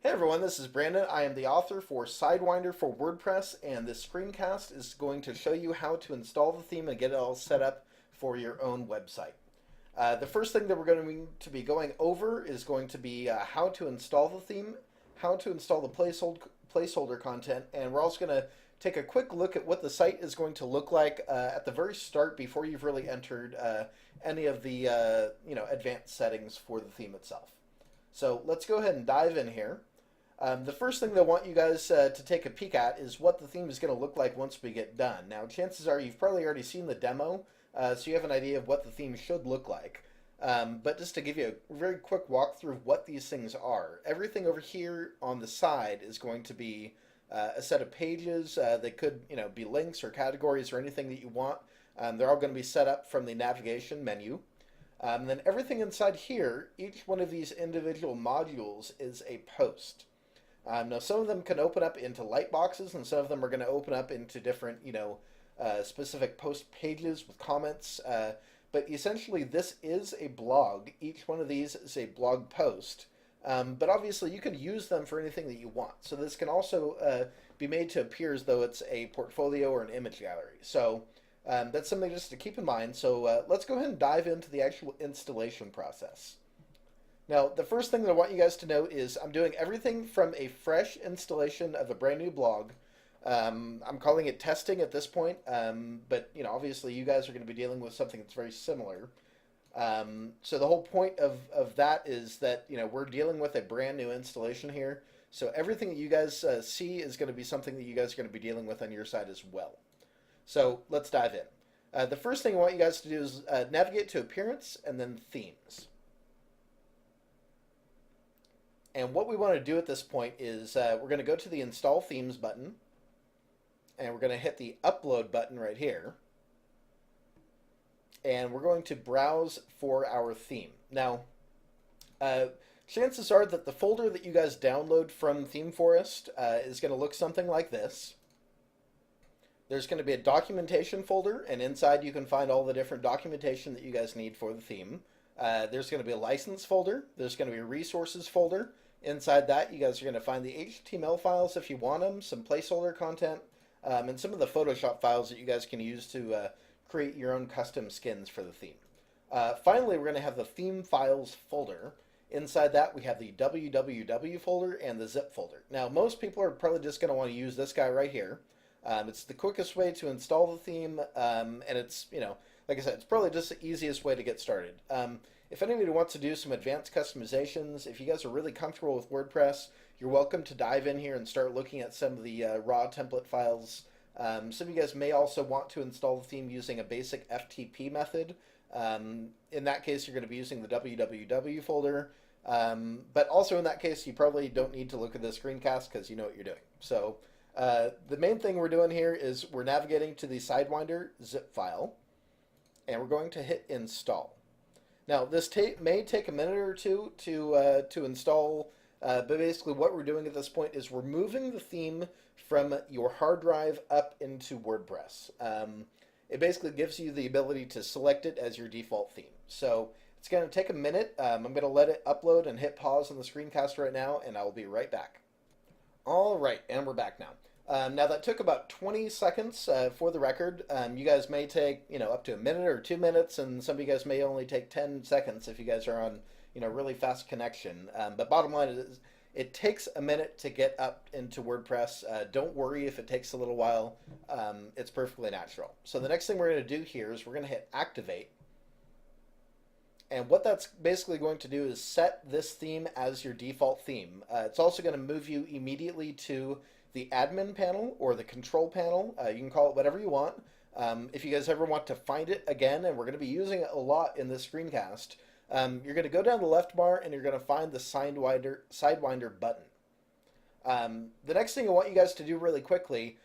Hey everyone, this is Brandon. I am the author for SideWinder for WordPress, and this screencast is going to show you how to install the theme and get it all set up for your own website. The first thing that we're going to be going over is going to be how to install the theme, how to install the placeholder content, and we're also going to take a quick look at what the site is going to look like at the very start before you've really entered any of the advanced settings for the theme itself. So let's go ahead and dive in here. The first thing that I want you guys to take a peek at is what the theme is going to look like once we get done. Now, chances are you've probably already seen the demo, so you have an idea of what the theme should look like. But just to give you a very quick walkthrough of what these things are, everything over here on the side is going to be a set of pages that could be links or categories or anything that you want. They're all going to be set up from the navigation menu. Then everything inside here, each one of these individual modules is a post. Now, some of them can open up into light boxes, and some of them are going to open up into different, specific post pages with comments. But essentially, this is a blog. Each one of these is a blog post. But obviously, you can use them for anything that you want. So this can also be made to appear as though it's a portfolio or an image gallery. So that's something just to keep in mind. So let's go ahead and dive into the actual installation process. Now, the first thing that I want you guys to know is I'm doing everything from a fresh installation of a brand new blog. I'm calling it testing at this point, but obviously you guys are going to be dealing with something that's very similar. So the whole point of that is that we're dealing with a brand new installation here. So everything that you guys see is going to be something that you guys are going to be dealing with on your side as well. So let's dive in. The first thing I want you guys to do is navigate to Appearance and then Themes. And what we want to do at this point is we're going to go to the Install Themes button, and we're going to hit the Upload button right here, and we're going to browse for our theme. Now, chances are that the folder that you guys download from ThemeForest is going to look something like this. There's going to be a documentation folder, and inside you can find all the different documentation that you guys need for the theme. There's going to be a license folder. There's going to be a resources folder. Inside that, you guys are going to find the HTML files if you want them, some placeholder content, and some of the Photoshop files that you guys can use to create your own custom skins for the theme. Finally, we're going to have the theme files folder. Inside that, we have the www folder and the zip folder. Now, most people are probably just going to want to use this guy right here. It's the quickest way to install the theme, and it's, like I said, it's probably just the easiest way to get started. If anybody wants to do some advanced customizations, if you guys are really comfortable with WordPress, you're welcome to dive in here and start looking at some of the raw template files. Some of you guys may also want to install the theme using a basic FTP method. In that case, you're going to be using the www folder. But also in that case, you probably don't need to look at the screencast because you know what you're doing. So the main thing we're doing here is we're navigating to the SideWinder zip file, and we're going to hit install. Now, this may take a minute or two to install, but basically what we're doing at this point is we're moving the theme from your hard drive up into WordPress. It basically gives you the ability to select it as your default theme. So it's going to take a minute. I'm going to let it upload and hit pause on the screencast right now, and I will be right back. All right, and we're back now. Now that took about 20 seconds for the record. You guys may take up to a minute or 2 minutes, and some of you guys may only take 10 seconds if you guys are on really fast connection. But bottom line is it takes a minute to get up into WordPress. Don't worry if it takes a little while. It's perfectly natural. So the next thing we're going to do here is we're going to hit activate. And what that's basically going to do is set this theme as your default theme. It's also going to move you immediately to the admin panel or the control panel. You can call it whatever you want. If you guys ever want to find it again, and we're going to be using it a lot in this screencast, you're going to go down the left bar and you're going to find the SideWinder button. The next thing I want you guys to do really quickly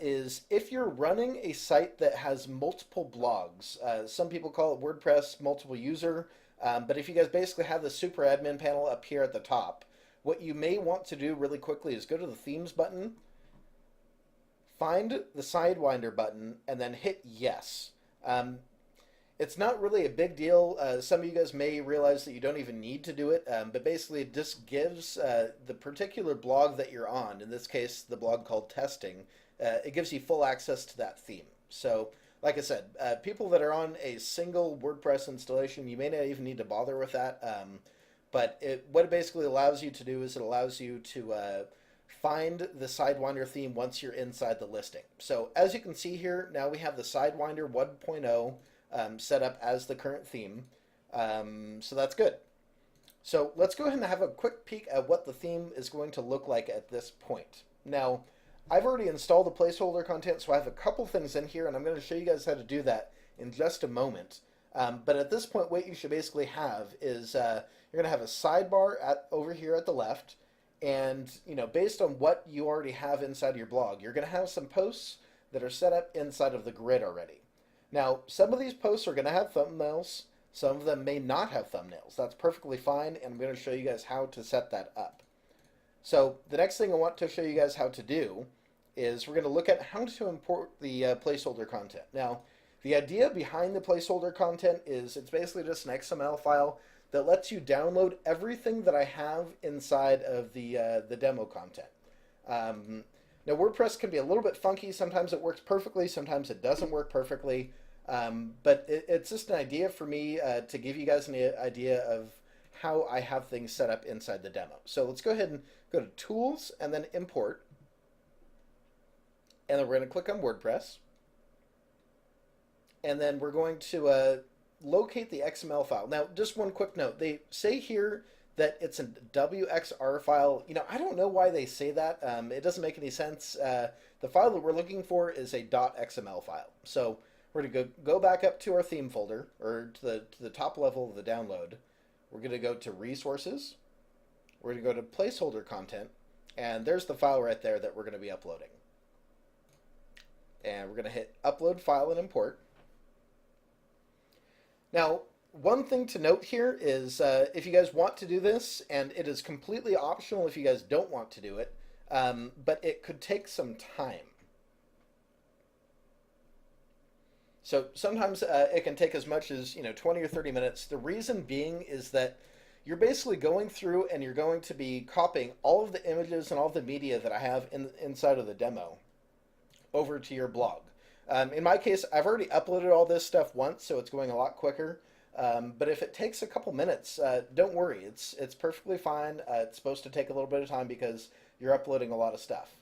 is if you're running a site that has multiple blogs, some people call it WordPress multiple user, but if you guys basically have the super admin panel up here at the top, what you may want to do really quickly is go to the Themes button, find the SideWinder button, and then hit yes. It's not really a big deal. Some of you guys may realize that you don't even need to do it, but basically it just gives the particular blog that you're on, in this case the blog called Testing, it gives you full access to that theme. So like I said, people that are on a single WordPress installation, you may not even need to bother with that. But what it basically allows you to do is it allows you to find the SideWinder theme once you're inside the listing. So as you can see here, now we have the SideWinder 1.0 set up as the current theme. So that's good. So let's go ahead and have a quick peek at what the theme is going to look like at this point. Now, I've already installed the placeholder content, so I have a couple things in here, and I'm going to show you guys how to do that in just a moment. But at this point, what you should basically have is you're going to have a sidebar over here at the left, and based on what you already have inside of your blog, you're going to have some posts that are set up inside of the grid already. Now, some of these posts are going to have thumbnails. Some of them may not have thumbnails. That's perfectly fine, and I'm going to show you guys how to set that up. So the next thing I want to show you guys how to do is we're going to look at how to import the placeholder content. Now, the idea behind the placeholder content is it's basically just an XML file that lets you download everything that I have inside of the demo content. Now, WordPress can be a little bit funky. Sometimes it works perfectly, sometimes it doesn't work perfectly. But it's just an idea for me to give you guys an idea of how I have things set up inside the demo. So let's go ahead and go to Tools and then Import. And then we're going to click on WordPress. And then we're going to locate the XML file. Now, just one quick note. They say here that it's a WXR file. I don't know why they say that. It doesn't make any sense. The file that we're looking for is a .xml file. So we're going to go back up to our theme folder, or to the top level of the download. We're going to go to Resources. We're going to go to Placeholder Content. And there's the file right there that we're going to be uploading. And we're going to hit Upload File and Import. Now, one thing to note here is if you guys want to do this, and it is completely optional if you guys don't want to do it, but it could take some time. So sometimes it can take as much as 20 or 30 minutes. The reason being is that you're basically going through and you're going to be copying all of the images and all of the media that I have inside of the demo over to your blog. In my case, I've already uploaded all this stuff once, so it's going a lot quicker. But if it takes a couple minutes, don't worry. It's perfectly fine. It's supposed to take a little bit of time because you're uploading a lot of stuff.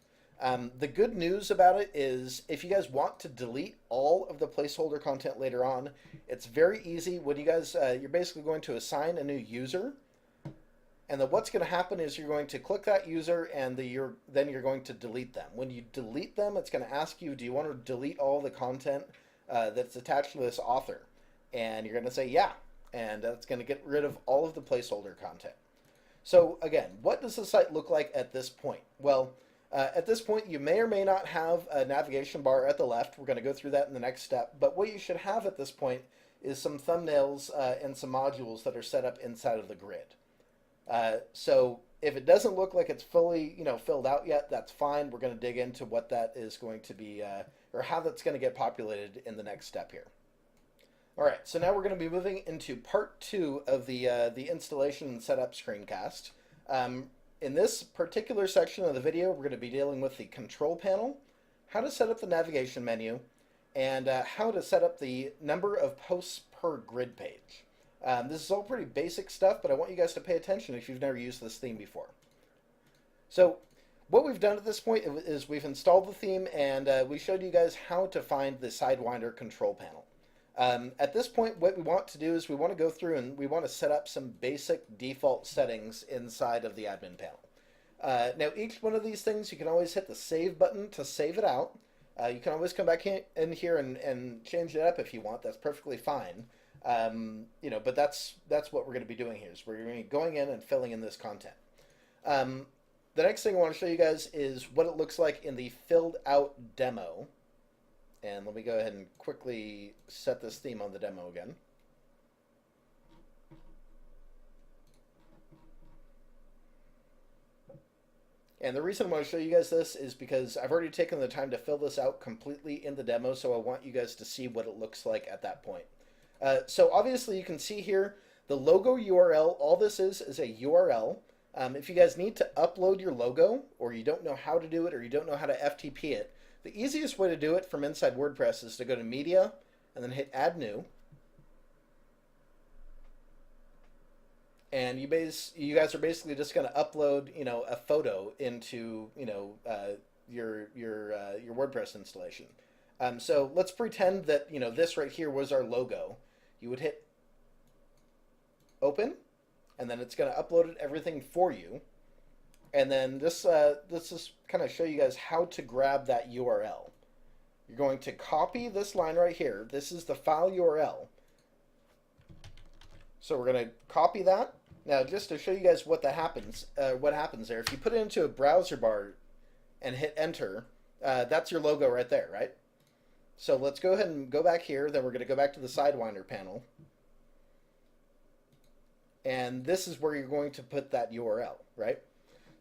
The good news about it is if you guys want to delete all of the placeholder content later on, it's very easy. When you guys, you're basically going to assign a new user. And then what's going to happen is you're going to click that user and then you're going to delete them. When you delete them, it's going to ask you, do you want to delete all the content that's attached to this author? And you're going to say, yeah. And that's going to get rid of all of the placeholder content. So again, what does the site look like at this point? Well, at this point, you may or may not have a navigation bar at the left. We're going to go through that in the next step. But what you should have at this point is some thumbnails and some modules that are set up inside of the grid. So if it doesn't look like it's fully, filled out yet, that's fine. We're going to dig into what that is going to be, or how that's going to get populated in the next step here. All right, so now we're going to be moving into part 2 of the installation and setup screencast. In this particular section of the video, we're going to be dealing with the control panel, how to set up the navigation menu, and how to set up the number of posts per grid page. This is all pretty basic stuff, but I want you guys to pay attention if you've never used this theme before. So what we've done at this point is we've installed the theme, and we showed you guys how to find the SideWinder control panel. At this point, what we want to do is we want to go through and we want to set up some basic default settings inside of the admin panel. Now, each one of these things, you can always hit the Save button to save it out. You can always come back in here and change it up if you want. That's perfectly fine. But that's what we're going to be doing here. Is we're going to be going in and filling in this content. The next thing I want to show you guys is what it looks like in the filled out demo. And let me go ahead and quickly set this theme on the demo again. And the reason I want to show you guys this is because I've already taken the time to fill this out completely in the demo, so I want you guys to see what it looks like at that point. So obviously you can see here the logo URL. All this is a URL. If you guys need to upload your logo, or you don't know how to do it, or you don't know how to FTP it, the easiest way to do it from inside WordPress is to go to Media and then hit Add New. And you guys are basically just going to upload, a photo into, your WordPress installation. So let's pretend that, this right here was our logo. You would hit Open, and then it's going to upload everything for you. And then let's just kind of show you guys how to grab that URL. You're going to copy this line right here. This is the file URL. So we're going to copy that. Now, just to show you guys what happens there, if you put it into a browser bar and hit Enter, that's your logo right there, right? So let's go ahead and go back here. Then we're going to go back to the SideWinder panel. And this is where you're going to put that URL, right?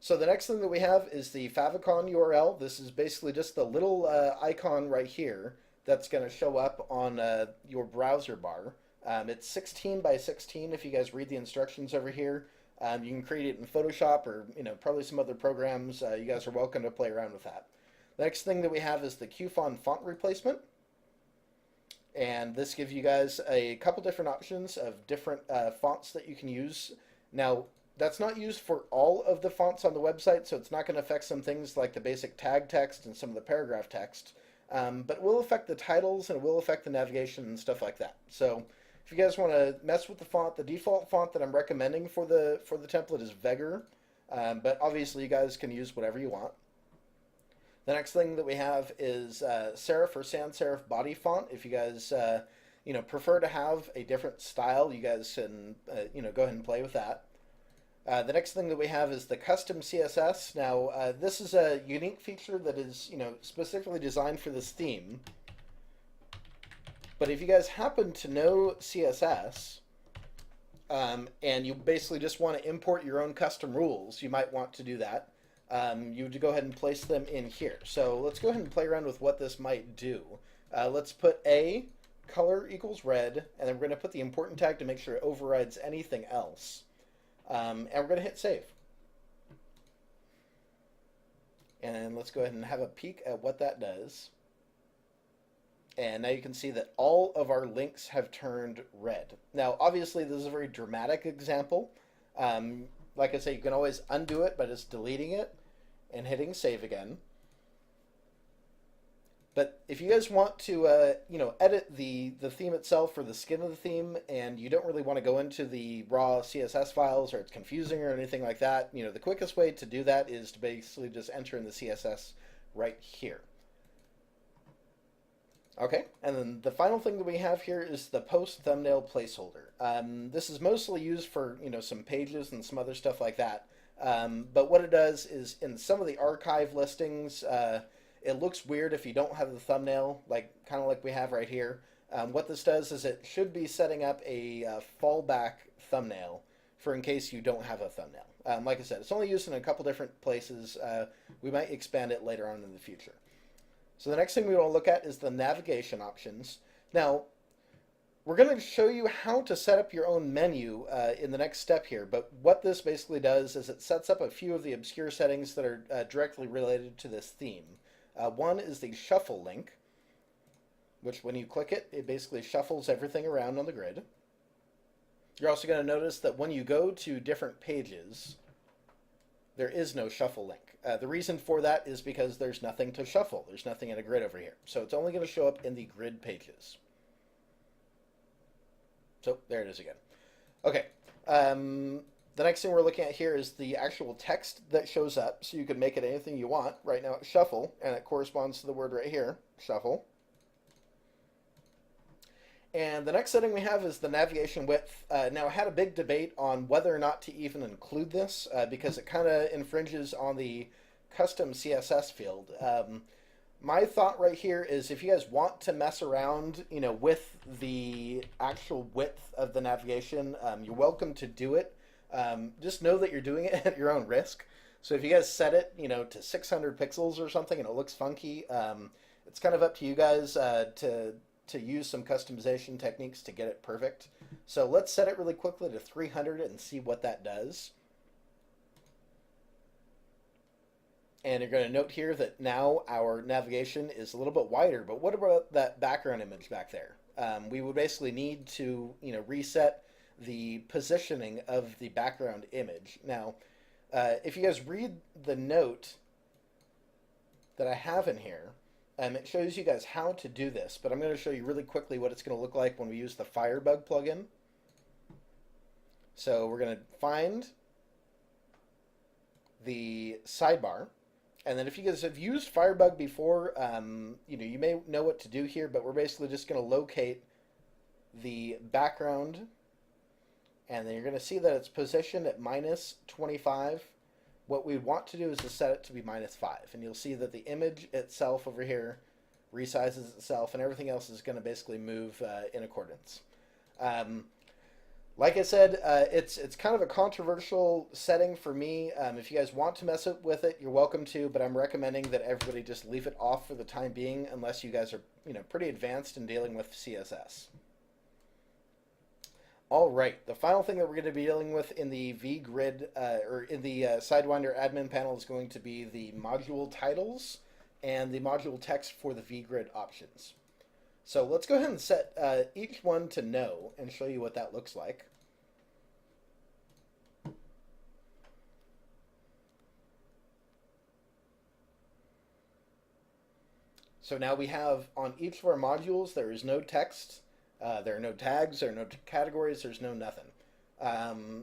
So the next thing that we have is the favicon URL. This is basically just the little icon right here that's going to show up on your browser bar. It's 16 by 16 if you guys read the instructions over here. You can create it in Photoshop or probably some other programs. You guys are welcome to play around with that. The next thing that we have is the QFont font replacement. And this gives you guys a couple different options of different fonts that you can use. Now, that's not used for all of the fonts on the website, so it's not going to affect some things like the basic tag text and some of the paragraph text. But it will affect the titles and it will affect the navigation and stuff like that. So if you guys want to mess with the font, the default font that I'm recommending for the template is Vegger, but obviously you guys can use whatever you want. The next thing that we have is serif or sans serif body font. If you guys prefer to have a different style, you guys can go ahead and play with that. The next thing that we have is the custom CSS. Now this is a unique feature that is specifically designed for this theme. But if you guys happen to know CSS and you basically just want to import your own custom rules, you might want to do that. You would go ahead and place them in here. So let's go ahead and play around with what this might do. Let's put a color equals red, and then we're going to put the important tag to make sure it overrides anything else. And we're going to hit save. And let's go ahead and have a peek at what that does. And now you can see that all of our links have turned red. Now, obviously, this is a very dramatic example. Like I say, you can always undo it by just deleting it and hitting save again. But if you guys want to, edit the theme itself or the skin of the theme, and you don't really want to go into the raw CSS files or it's confusing or anything like that, the quickest way to do that is to basically just enter in the CSS right here. Okay, and then the final thing that we have here is the post thumbnail placeholder. This is mostly used for some pages and some other stuff like that. But what it does is in some of the archive listings, it looks weird if you don't have the thumbnail, kind of like we have right here. What this does is it should be setting up a fallback thumbnail for in case you don't have a thumbnail. Like I said, it's only used in a couple different places. We might expand it later on in the future. So the next thing we want to look at is the navigation options. Now, we're going to show you how to set up your own menu in the next step here, but what this basically does is it sets up a few of the obscure settings that are directly related to this theme. One is the shuffle link, which when you click it, it basically shuffles everything around on the grid. You're also going to notice that when you go to different pages, there is no shuffle link. The reason for that is because there's nothing to shuffle. There's nothing in a grid over here. So it's only going to show up in the grid pages. So there it is again. Okay. The next thing we're looking at here is the actual text that shows up. So you can make it anything you want. Right now it's shuffle, and it corresponds to the word right here, shuffle. And the next setting we have is the navigation width. Now, I had a big debate on whether or not to even include this because it kind of infringes on the custom CSS field. My thought right here is if you guys want to mess around, with the actual width of the navigation, you're welcome to do it. Just know that you're doing it at your own risk. So if you guys set it, to 600 pixels or something and it looks funky, it's kind of up to you guys to to use some customization techniques to get it perfect. So let's set it really quickly to 300 and see what that does. And you're going to note here that now our navigation is a little bit wider, but what about that background image back there? We would basically need to, reset the positioning of the background image. Now, if you guys read the note that I have in here, it shows you guys how to do this, but I'm going to show you really quickly what it's going to look like when we use the Firebug plugin. So we're going to find the sidebar. And then if you guys have used Firebug before, you may know what to do here, but we're basically just going to locate the background, and then you're going to see that it's positioned at -25. What we want to do is to set it to be -5, and you'll see that the image itself over here resizes itself, and everything else is going to basically move in accordance. Like I said, it's kind of a controversial setting for me. If you guys want to mess with it, you're welcome to, but I'm recommending that everybody just leave it off for the time being unless you guys are pretty advanced in dealing with CSS. All right, the final thing that we're going to be dealing with in the vGrid, or in the SideWinder admin panel, is going to be the module titles and the module text for the vGrid options. So let's go ahead and set each one to no and show you what that looks like. So now we have on each of our modules, there is no text, there are no tags, there are no categories, there's no nothing.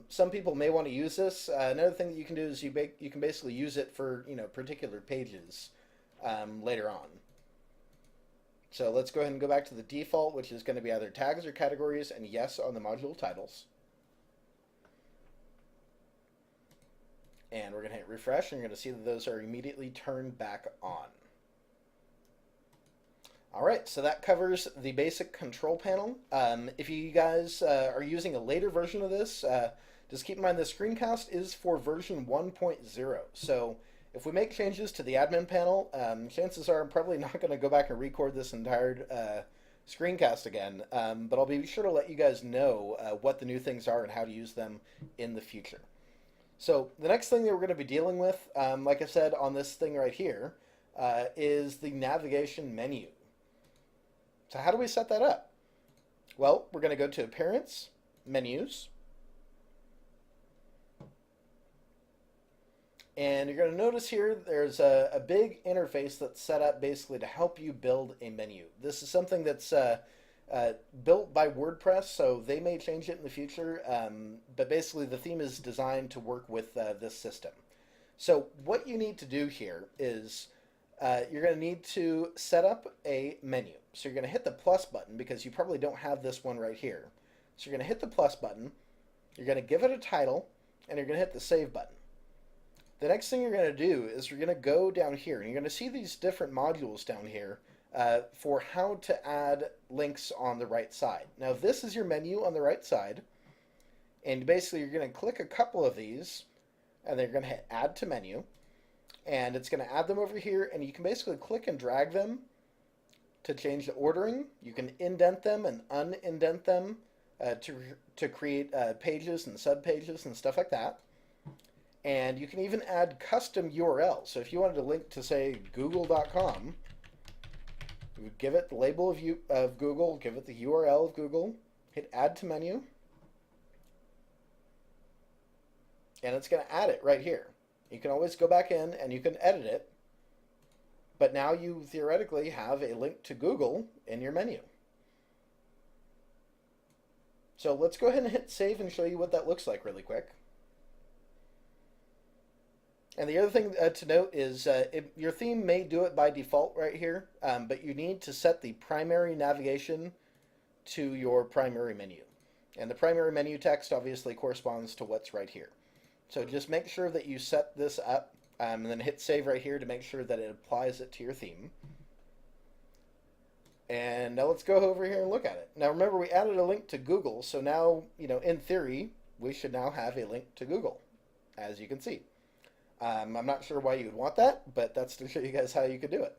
Some people may want to use this. Another thing that you can do is you can basically use it for particular pages later on. So let's go ahead and go back to the default, which is going to be either tags or categories, and yes on the module titles. And we're going to hit refresh, and you're going to see that those are immediately turned back on. All right, so that covers the basic control panel. If you guys are using a later version of this, just keep in mind the screencast is for version 1.0. So if we make changes to the admin panel, chances are I'm probably not going to go back and record this entire screencast again, but I'll be sure to let you guys know what the new things are and how to use them in the future. So the next thing that we're going to be dealing with, like I said on this thing right here, is the navigation menu. So how do we set that up? Well, we're going to go to Appearance, Menus, and you're going to notice here there's a big interface that's set up basically to help you build a menu. This is something that's built by WordPress, so they may change it in the future, but basically the theme is designed to work with this system. So what you need to do here is you're going to need to set up a menu. So you're going to hit the plus button because you probably don't have this one right here. So you're going to hit the plus button, you're going to give it a title, and you're going to hit the save button. The next thing you're going to do is you're going to go down here, and you're going to see these different modules down here for how to add links on the right side. Now this is your menu on the right side, and basically you're going to click a couple of these, and then you're going to hit Add to Menu, and it's going to add them over here, and you can basically click and drag them to change the ordering. You can indent them and unindent them to create pages and subpages and stuff like that. And you can even add custom URLs. So if you wanted to link to, say, google.com, you would give it the label of Google, give it the URL of Google, hit Add to Menu, and it's going to add it right here. You can always go back in and you can edit it, but now you theoretically have a link to Google in your menu. So let's go ahead and hit save and show you what that looks like really quick. And the other thing to note is your theme may do it by default right here, but you need to set the primary navigation to your primary menu. And the primary menu text obviously corresponds to what's right here. So just make sure that you set this up, and then hit save right here to make sure that it applies it to your theme. And now let's go over here and look at it. Now remember, we added a link to Google, so now, in theory, we should now have a link to Google, as you can see. I'm not sure why you would want that, but that's to show you guys how you could do it.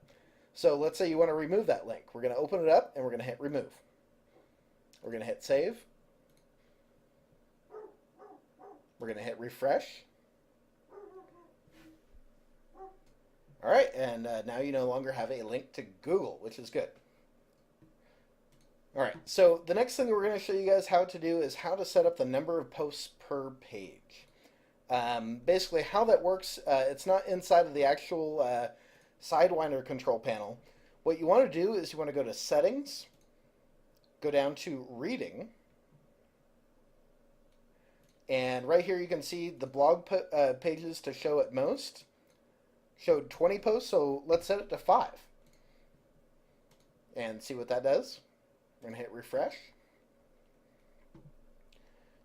So let's say you want to remove that link. We're going to open it up and we're going to hit remove. We're going to hit save. We're going to hit refresh. All right, and now you no longer have a link to Google, which is good. All right, so the next thing we're going to show you guys how to do is how to set up the number of posts per page. Basically, how that works, it's not inside of the actual SideWinder control panel. What you want to do is you want to go to Settings, go down to Reading, and right here you can see the blog pages to show at most. Showed 20 posts, so let's set it to 5. And see what that does. We're going to hit refresh.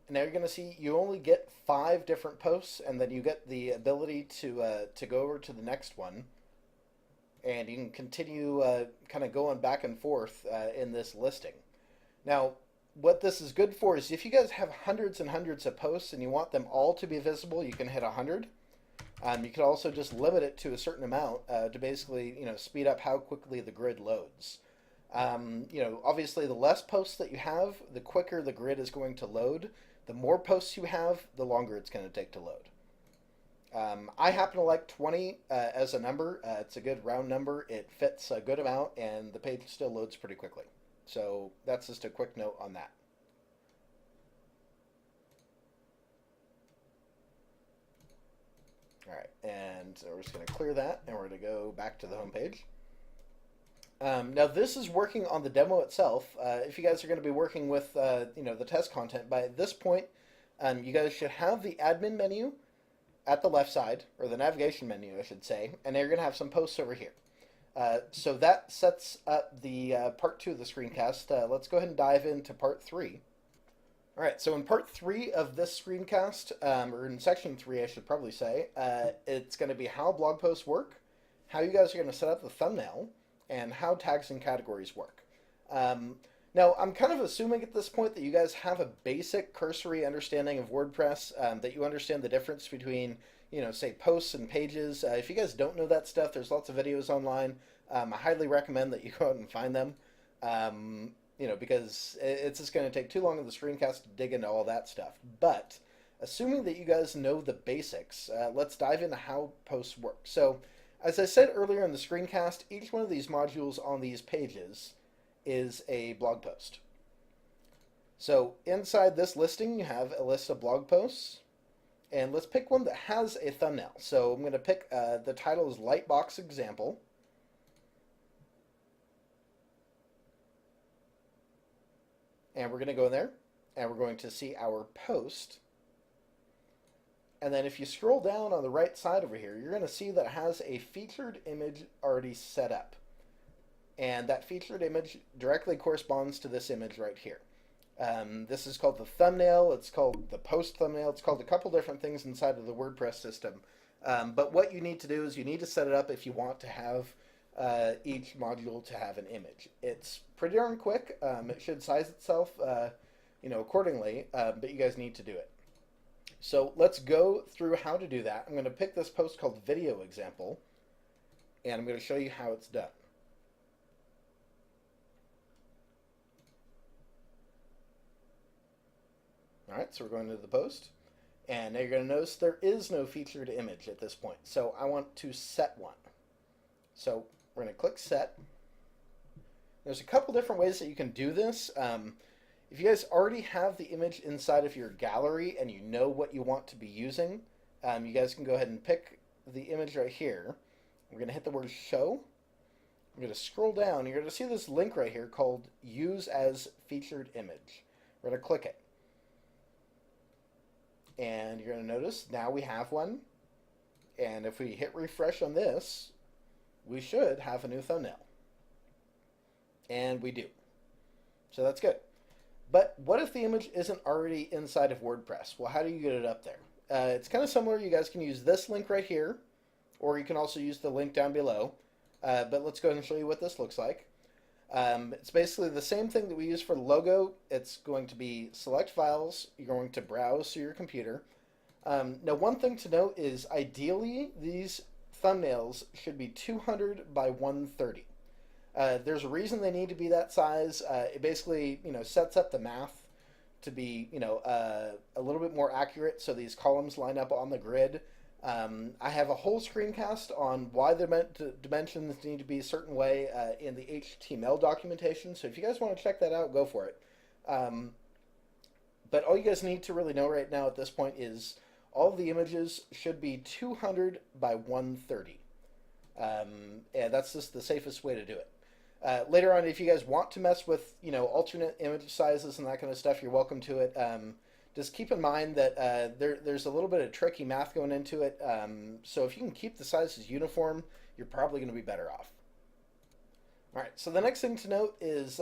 And now you're going to see you only get 5 different posts, and then you get the ability to go over to the next one. And you can continue kind of going back and forth in this listing. Now, what this is good for is if you guys have hundreds and hundreds of posts and you want them all to be visible, you can hit 100. You could also just limit it to a certain amount to basically, speed up how quickly the grid loads. Obviously, the less posts that you have, the quicker the grid is going to load. The more posts you have, the longer it's going to take to load. I happen to like 20 as a number. It's a good round number. It fits a good amount, and the page still loads pretty quickly. So that's just a quick note on that. All right, and so we're just going to clear that, and we're going to go back to the home page. Now this is working on the demo itself. If you guys are going to be working with the test content, by this point, you guys should have the admin menu at the left side, or the navigation menu, I should say, and you're going to have some posts over here. So that sets up the part 2 of the screencast. Let's go ahead and dive into part 3. All right, so in part 3 of this screencast, or in section 3, I should probably say, it's going to be how blog posts work, how you guys are going to set up the thumbnail, and how tags and categories work. Now, I'm kind of assuming at this point that you guys have a basic cursory understanding of WordPress, that you understand the difference between, say, posts and pages. If you guys don't know that stuff, there's lots of videos online. I highly recommend that you go out and find them. Because it's just going to take too long in the screencast to dig into all that stuff. But assuming that you guys know the basics, let's dive into how posts work. So, as I said earlier in the screencast, each one of these modules on these pages is a blog post. So inside this listing, you have a list of blog posts. And let's pick one that has a thumbnail. So I'm going to pick, the title is Lightbox Example. And we're going to go in there, and we're going to see our post. And then if you scroll down on the right side over here, you're going to see that it has a featured image already set up. And that featured image directly corresponds to this image right here. This is called the thumbnail. It's called the post thumbnail. It's called a couple different things inside of the WordPress system. But what you need to do is you need to set it up if you want to have each module to have an image. It's pretty darn quick. It should size itself, accordingly, but you guys need to do it. So let's go through how to do that. I'm going to pick this post called Video Example, and I'm going to show you how it's done. All right, so we're going to the post, and now you're going to notice there is no featured image at this point. So I want to set one. So we're going to click Set. There's a couple different ways that you can do this. If you guys already have the image inside of your gallery and you know what you want to be using, you guys can go ahead and pick the image right here. We're going to hit the word Show. I'm going to scroll down. You're going to see this link right here called Use as Featured Image. We're going to click it. And you're going to notice now we have one. And if we hit refresh on this, we should have a new thumbnail. And we do. So that's good. But what if the image isn't already inside of WordPress? Well, how do you get it up there? It's kind of similar. You guys can use this link right here, or you can also use the link down below. But let's go ahead and show you what this looks like. It's basically the same thing that we use for the logo. It's going to be select files. You're going to browse to your computer. Now, one thing to note is ideally these thumbnails should be 200 by 130. There's a reason they need to be that size. It basically, sets up the math to be, a little bit more accurate so these columns line up on the grid. I have a whole screencast on why the dimensions need to be a certain way in the HTML documentation. So if you guys want to check that out, go for it. But all you guys need to really know right now at this point is all of the images should be 200 by 130. And that's just the safest way to do it. Later on, if you guys want to mess with, alternate image sizes and that kind of stuff, you're welcome to it. Just keep in mind that there's a little bit of tricky math going into it. So if you can keep the sizes uniform, you're probably going to be better off. All right, so the next thing to note is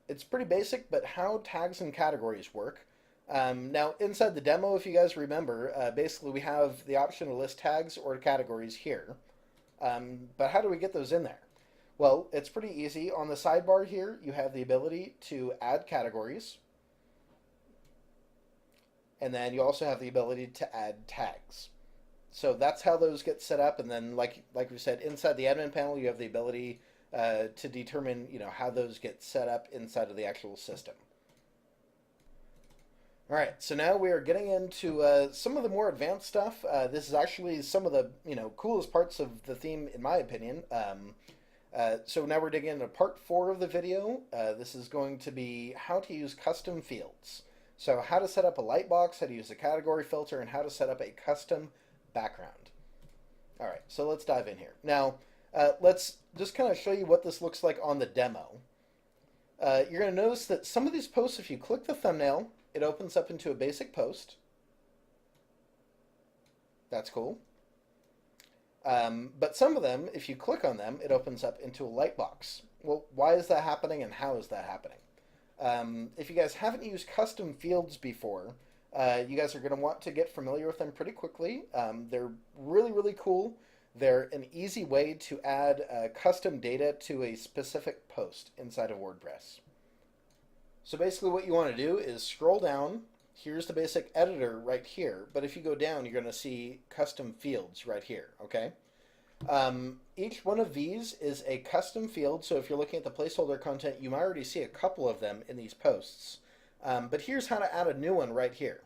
it's pretty basic, but how tags and categories work. Now, inside the demo, if you guys remember, basically we have the option to list tags or categories here. But how do we get those in there? Well, it's pretty easy. On the sidebar here, you have the ability to add categories. And then you also have the ability to add tags. So that's how those get set up. And then, like we said, inside the admin panel, you have the ability to determine, how those get set up inside of the actual system. All right, so now we are getting into some of the more advanced stuff. This is actually some of the coolest parts of the theme, in my opinion. So now we're digging into part 4 of the video. This is going to be how to use custom fields. So how to set up a lightbox, how to use a category filter, and how to set up a custom background. All right, so let's dive in here. Now, let's just kind of show you what this looks like on the demo. You're going to notice that some of these posts, if you click the thumbnail, it opens up into a basic post. That's cool. But some of them, if you click on them, it opens up into a lightbox. Well, why is that happening and how is that happening? If you guys haven't used custom fields before, you guys are going to want to get familiar with them pretty quickly. They're really, really cool. They're an easy way to add custom data to a specific post inside of WordPress. So basically what you want to do is scroll down. Here's the basic editor right here, but if you go down, you're going to see custom fields right here, okay? Each one of these is a custom field, so if you're looking at the placeholder content, you might already see a couple of them in these posts. But here's how to add a new one right here.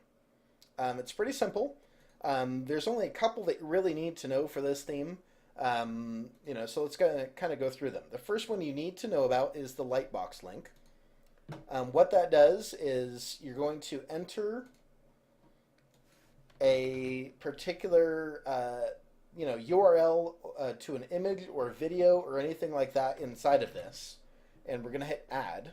It's pretty simple. There's only a couple that you really need to know for this theme, so let's kind of go through them. The first one you need to know about is the lightbox link. What that does is you're going to enter a particular URL to an image or video or anything like that inside of this, and we're going to hit add,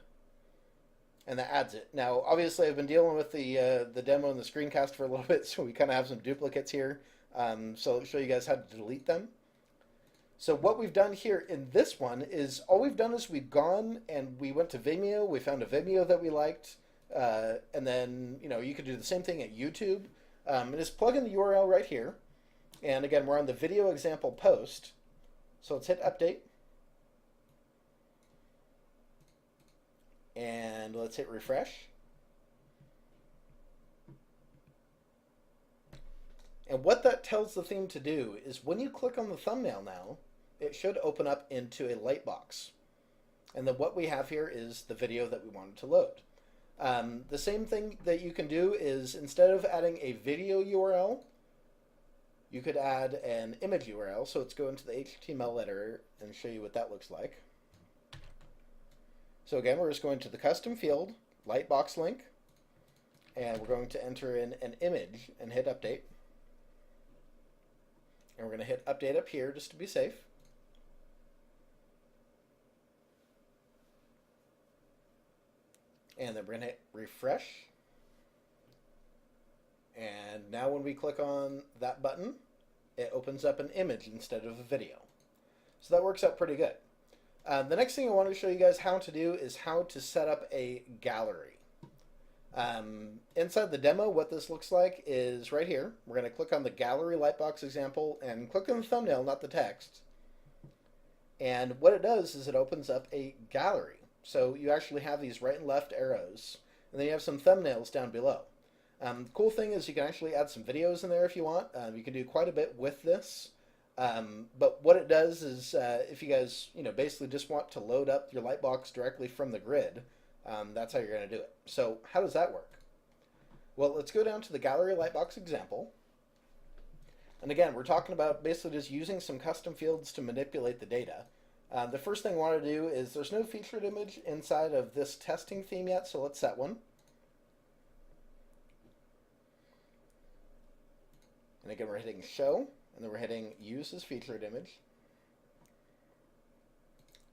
and that adds it. Now, obviously, I've been dealing with the demo and the screencast for a little bit, so we kind of have some duplicates here. So I'll show you guys how to delete them. So what we've done here in this one is all we've done is we've gone and we went to Vimeo. We found a Vimeo that we liked, and then you could do the same thing at YouTube. And just plug in the URL right here. And again, we're on the video example post. So let's hit update. And let's hit refresh. And what that tells the theme to do is when you click on the thumbnail now, it should open up into a lightbox. And then what we have here is the video that we wanted to load. The same thing that you can do is instead of adding a video URL, you could add an image URL. So let's go into the HTML editor and show you what that looks like. So again, we're just going to the custom field, lightbox link, and we're going to enter in an image and hit update. And we're going to hit update up here just to be safe. And then we're going to hit refresh. And now when we click on that button, it opens up an image instead of a video. So that works out pretty good. The next thing I want to show you guys how to do is how to set up a gallery. Inside the demo, what this looks like is right here. We're going to click on the gallery lightbox example and click on the thumbnail, not the text. And what it does is it opens up a gallery. So you actually have these right and left arrows, and then you have some thumbnails down below. The cool thing is you can actually add some videos in there if you want. You can do quite a bit with this. But what it does is, if you guys, basically just want to load up your lightbox directly from the grid, that's how you're going to do it. So how does that work? Well, let's go down to the gallery lightbox example. And again, we're talking about basically just using some custom fields to manipulate the data. The first thing I want to do is there's no featured image inside of this testing theme yet, so let's set one. And again, we're hitting show, and then we're hitting use as featured image.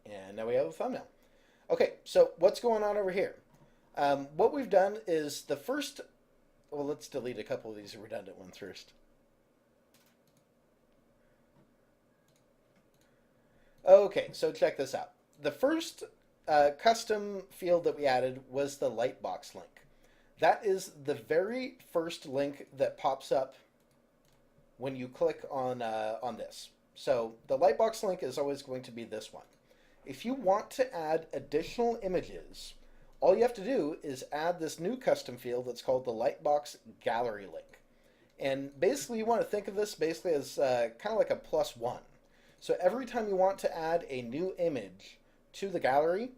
And now we have a thumbnail. Okay, so what's going on over here? What we've done is the first, well, let's delete a couple of these redundant ones first. Okay, so check this out. The first custom field that we added was the lightbox link. That is the very first link that pops up when you click on this. So the lightbox link is always going to be this one. If you want to add additional images, all you have to do is add this new custom field that's called the lightbox gallery link. And basically you want to think of this basically as kind of like a +1. So every time you want to add a new image to the gallery,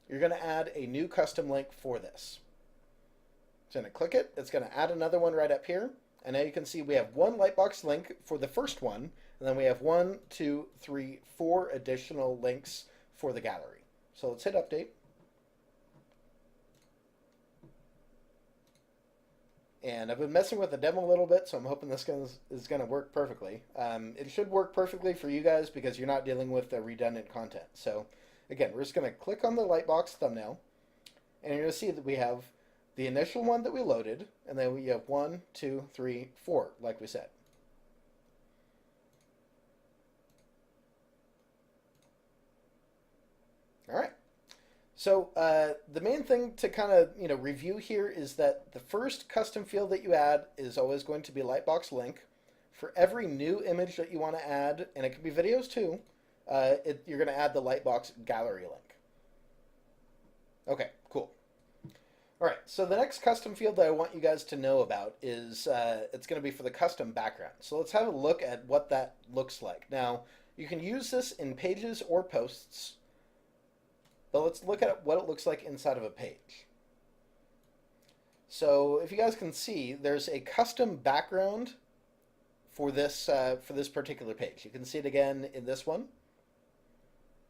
you're going to add a new custom link for this. It's going to click it. It's going to add another one right up here. And now you can see we have one lightbox link for the first one, and then we have 1, 2, 3, 4 additional links for the gallery. So let's hit update. And I've been messing with the demo a little bit, so I'm hoping this is going to work perfectly. It should work perfectly for you guys because you're not dealing with the redundant content. So again, we're just going to click on the lightbox thumbnail, and you're going to see that we have the initial one that we loaded, and then we have 1, 2, 3, 4, like we said. All right. So the main thing to kind of review here is that the first custom field that you add is always going to be lightbox link. For every new image that you want to add, and it could be videos too, you're going to add the lightbox gallery link. Okay, cool. All right, so the next custom field that I want you guys to know about is it's going to be for the custom background. So let's have a look at what that looks like. Now, you can use this in pages or posts. But let's look at what it looks like inside of a page. So if you guys can see, there's a custom background for this particular page. You can see it again in this one.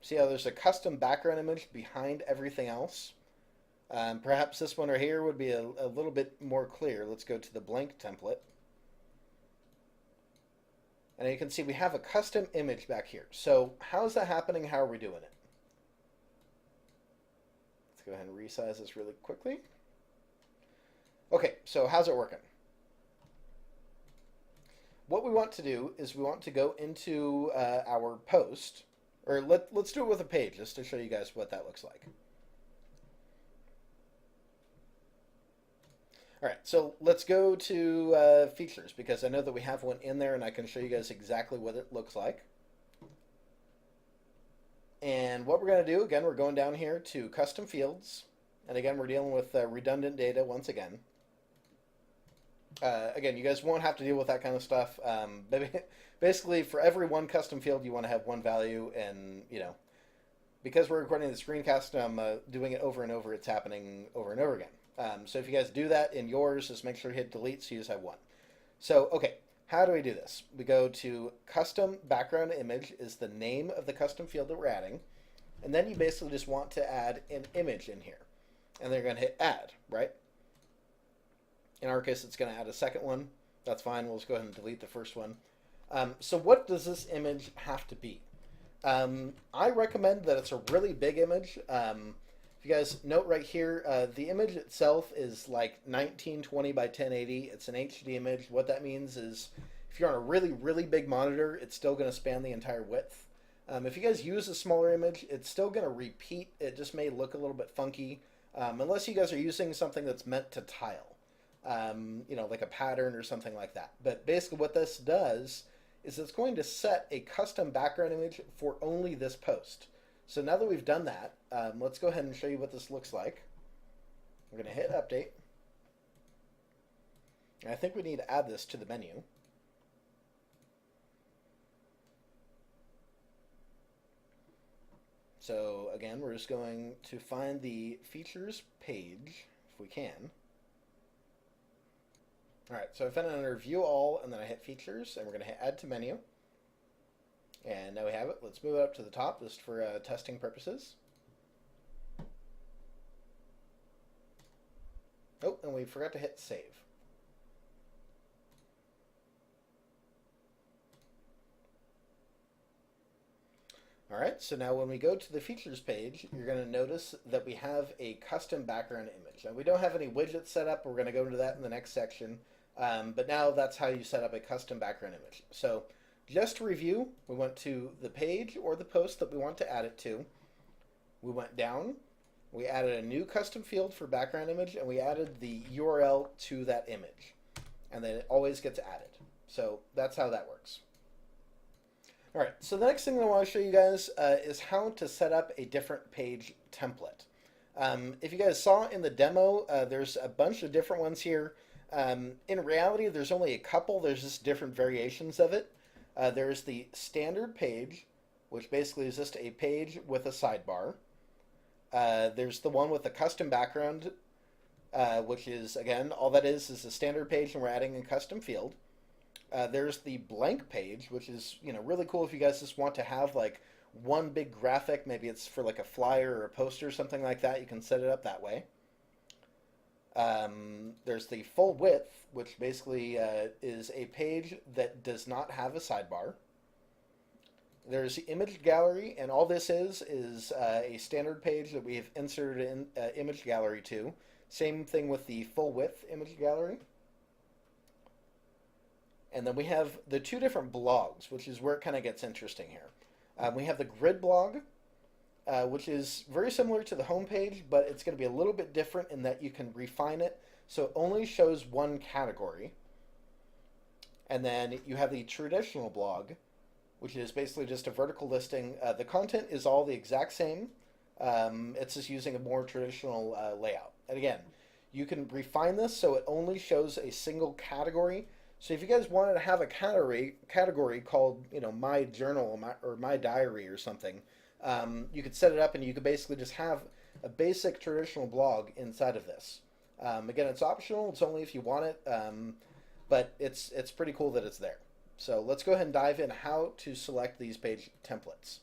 See how there's a custom background image behind everything else? Perhaps this one right here would be a little bit more clear. Let's go to the blank template. And you can see we have a custom image back here. So how is that happening? How are we doing it? Go ahead and resize this really quickly. Okay, so how's it working? What we want to do is we want to go into our post, or let's do it with a page just to show you guys what that looks like. All right, so let's go to features because I know that we have one in there and I can show you guys exactly what it looks like. And what we're going to do, again, we're going down here to custom fields. And again, we're dealing with redundant data once again. Again, you guys won't have to deal with that kind of stuff. Basically, for every one custom field, you want to have one value. And, because we're recording the screencast, I'm doing it over and over. It's happening over and over again. So if you guys do that in yours, just make sure to hit delete so you just have one. So, okay. How do we do this? We go to custom background image is the name of the custom field that we're adding. And then you basically just want to add an image in here. And they're going to hit add, right? In our case, it's going to add a second one. That's fine. We'll just go ahead and delete the first one. So what does this image have to be? I recommend that it's a really big image. If you guys note right here, the image itself is like 1920 by 1080. It's an HD image. What that means is if you're on a really, really big monitor, it's still going to span the entire width. If you guys use a smaller image, it's still going to repeat. It just may look a little bit funky, unless you guys are using something that's meant to tile, like a pattern or something like that. But basically what this does is it's going to set a custom background image for only this post. So now that we've done that, let's go ahead and show you what this looks like. We're going to hit update. And I think we need to add this to the menu. So again, we're just going to find the features page if we can. All right, so I found it under View All, and then I hit Features, and we're going to hit Add to Menu. And now we have it. Let's move it up to the top just for testing purposes. Oh, and we forgot to hit Save. All right, so now when we go to the features page, you're going to notice that we have a custom background image. Now, we don't have any widgets set up. We're going to go into that in the next section. But now that's how you set up a custom background image. So just to review, we went to the page or the post that we want to add it to. We went down. We added a new custom field for background image, and we added the URL to that image. And then it always gets added. So that's how that works. All right, so the next thing I want to show you guys is how to set up a different page template. If you guys saw in the demo, there's a bunch of different ones here. In reality, there's only a couple. There's just different variations of it. There's the standard page, which basically is just a page with a sidebar. There's the one with the custom background, which is, again, all that is a standard page, and we're adding a custom field. There's the blank page, which is, really cool if you guys just want to have like one big graphic. Maybe it's for like a flyer or a poster or something like that. You can set it up that way. There's the full width, which basically is a page that does not have a sidebar. There's the image gallery, and all this is a standard page that we have inserted in image gallery to. Same thing with the full width image gallery. And then we have the two different blogs, which is where it kind of gets interesting here. We have the grid blog, which is very similar to the home page, but it's going to be a little bit different in that you can refine it so it only shows one category. And then you have the traditional blog, which is basically just a vertical listing. The content is all the exact same. It's just using a more traditional layout. And again, you can refine this so it only shows a single category. So if you guys wanted to have a category called, my journal or my diary or something, you could set it up and you could basically just have a basic traditional blog inside of this. Again, it's optional. It's only if you want it, but it's pretty cool that it's there. So let's go ahead and dive in how to select these page templates.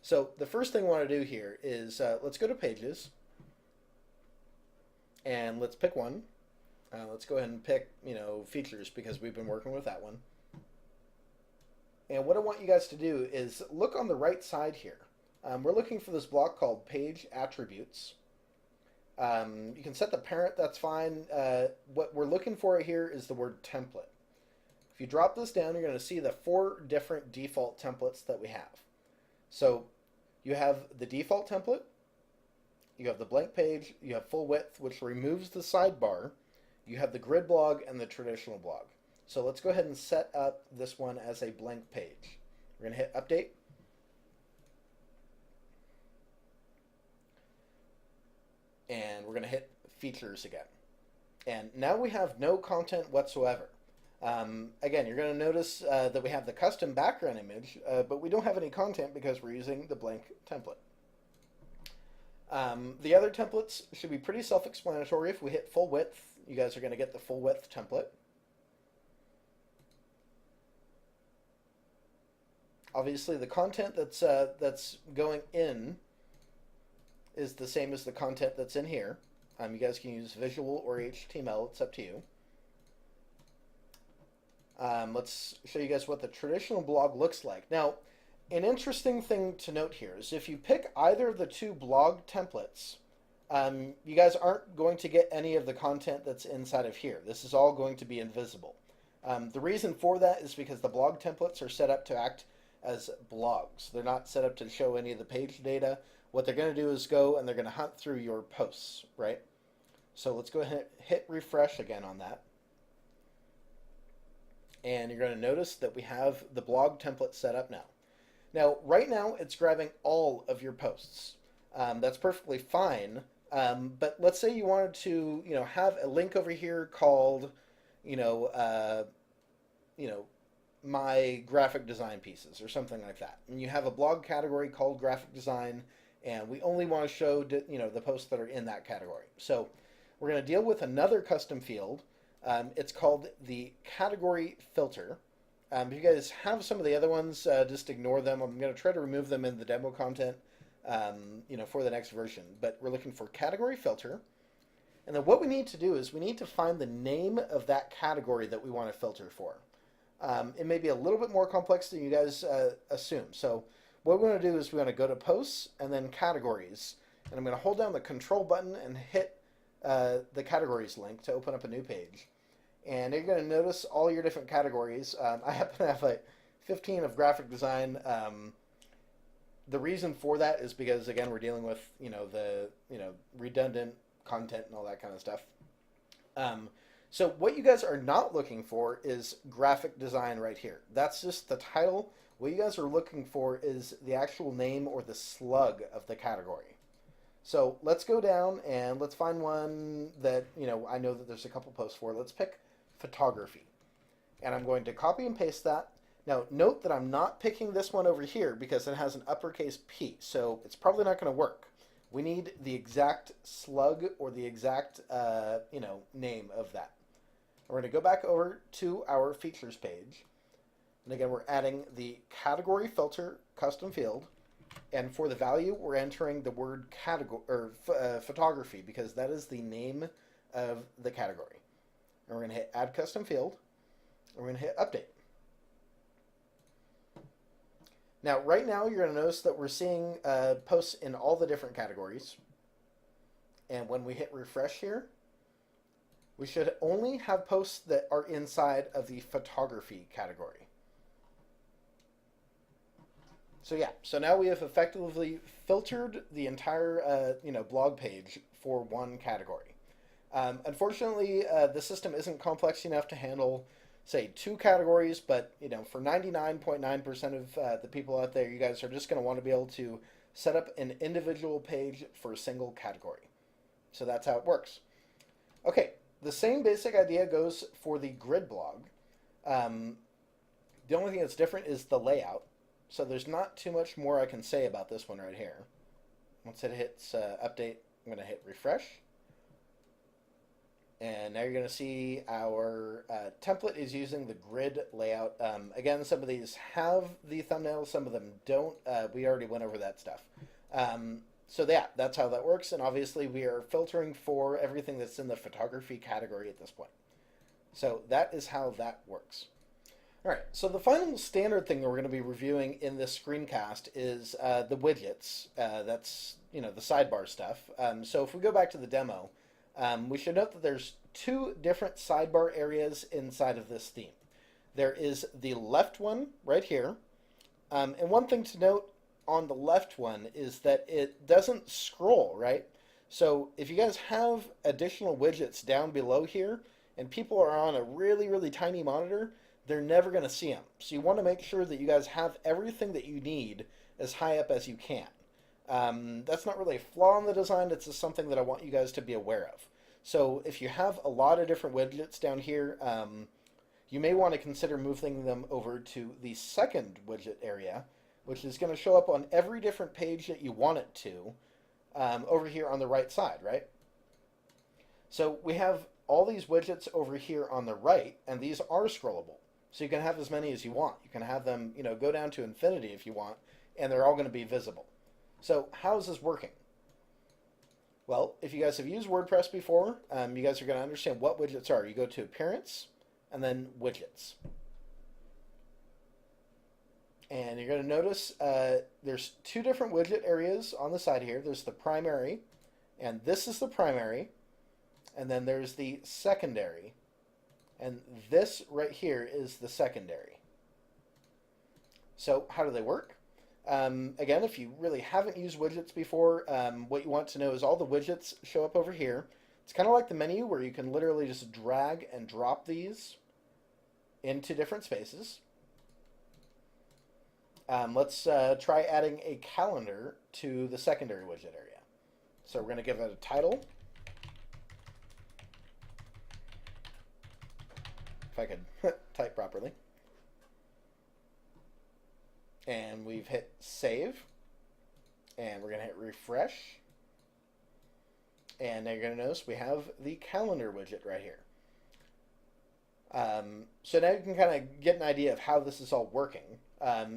So the first thing I want to do here is let's go to Pages, and let's pick one. Let's go ahead and pick, Features, because we've been working with that one. And what I want you guys to do is look on the right side here. We're looking for this block called Page Attributes. You can set the parent, that's fine. What we're looking for here is the word template. If you drop this down, you're going to see the 4 different default templates that we have. So you have the default template, you have the blank page, you have full width, which removes the sidebar, you have the grid blog, and the traditional blog. So let's go ahead and set up this one as a blank page. We're going to hit Update. And we're going to hit Features again. And now we have no content whatsoever. Again, you're going to notice that we have the custom background image, but we don't have any content because we're using the blank template. The other templates should be pretty self-explanatory. If we hit full width, you guys are going to get the full width template. Obviously, the content that's going in is the same as the content that's in here. You guys can use visual or HTML. It's up to you. Let's show you guys what the traditional blog looks like. Now, an interesting thing to note here is if you pick either of the 2 blog templates, you guys aren't going to get any of the content that's inside of here. This is all going to be invisible. The reason for that is because the blog templates are set up to act as blogs. They're not set up to show any of the page data. What they're going to do is go and they're going to hunt through your posts, right? So let's go ahead and hit refresh again on that. And you're going to notice that we have the blog template set up now. Now, right now, it's grabbing all of your posts. That's perfectly fine. But let's say you wanted to, have a link over here called, my graphic design pieces or something like that. And you have a blog category called graphic design, and we only want to show the posts that are in that category. So we're going to deal with another custom field. It's called the category filter. If you guys have some of the other ones, just ignore them. I'm going to try to remove them in the demo content, for the next version. But we're looking for category filter. And then what we need to do is we need to find the name of that category that we want to filter for. It may be a little bit more complex than you guys assume. So what we're going to do is we're going to go to posts and then categories. And I'm going to hold down the control button and hit the categories link to open up a new page. And you're going to notice all your different categories. I happen to have like 15 of graphic design. The reason for that is because, again, we're dealing with the redundant content and all that kind of stuff. So what you guys are not looking for is graphic design right here. That's just the title. What you guys are looking for is the actual name or the slug of the category. So let's go down and let's find one that I know that there's a couple posts for. Let's pick photography. And I'm going to copy and paste that. Now note that I'm not picking this one over here because it has an uppercase P, so it's probably not going to work. We need the exact slug or the exact name of that. We're going to go back over to our features page. And again, we're adding the category filter custom field. And for the value, we're entering the word category or photography because that is the name of the category. And we're going to hit add custom field. And we're going to hit update. Now, right now, you're going to notice that we're seeing posts in all the different categories. And when we hit refresh here, we should only have posts that are inside of the photography category. So yeah, so now we have effectively filtered the entire blog page for one category. Unfortunately, the system isn't complex enough to handle, say, 2 categories, but for 99.9% of the people out there, you guys are just going to want to be able to set up an individual page for a single category. So that's how it works. Okay, the same basic idea goes for the grid blog. The only thing that's different is the layout. So there's not too much more I can say about this one right here. Once it hits update, I'm going to hit refresh. And now you're going to see our template is using the grid layout. Again, some of these have the thumbnails, some of them don't. We already went over that stuff. So yeah, that's how that works. And obviously we are filtering for everything that's in the photography category at this point. So that is how that works. All right, so the final standard thing that we're going to be reviewing in this screencast is the widgets. That's the sidebar stuff. So if we go back to the demo, we should note that there's 2 different sidebar areas inside of this theme. There is the left one right here. And one thing to note on the left one is that it doesn't scroll, right? So if you guys have additional widgets down below here and people are on a really, really tiny monitor, they're never going to see them. So you want to make sure that you guys have everything that you need as high up as you can. That's not really a flaw in the design, it's just something that I want you guys to be aware of. So if you have a lot of different widgets down here, you may want to consider moving them over to the second widget area, which is going to show up on every different page that you want it to, over here on the right side, right? So we have all these widgets over here on the right, and these are scrollable. So you can have as many as you want. You can have them, go down to infinity if you want, and they're all going to be visible. So how is this working? Well, if you guys have used WordPress before, you guys are going to understand what widgets are. You go to Appearance, and then Widgets. And you're going to notice there's 2 different widget areas on the side here. There's the primary, and this is the primary. And then there's the secondary. And this right here is the secondary. So how do they work? Again, if you really haven't used widgets before, what you want to know is all the widgets show up over here. It's kind of like the menu where you can literally just drag and drop these into different spaces. Let's try adding a calendar to the secondary widget area. So we're going to give it a title. If I could type properly. And we've hit save. And we're going to hit refresh. And now you're going to notice we have the calendar widget right here. So now you can kind of get an idea of how this is all working.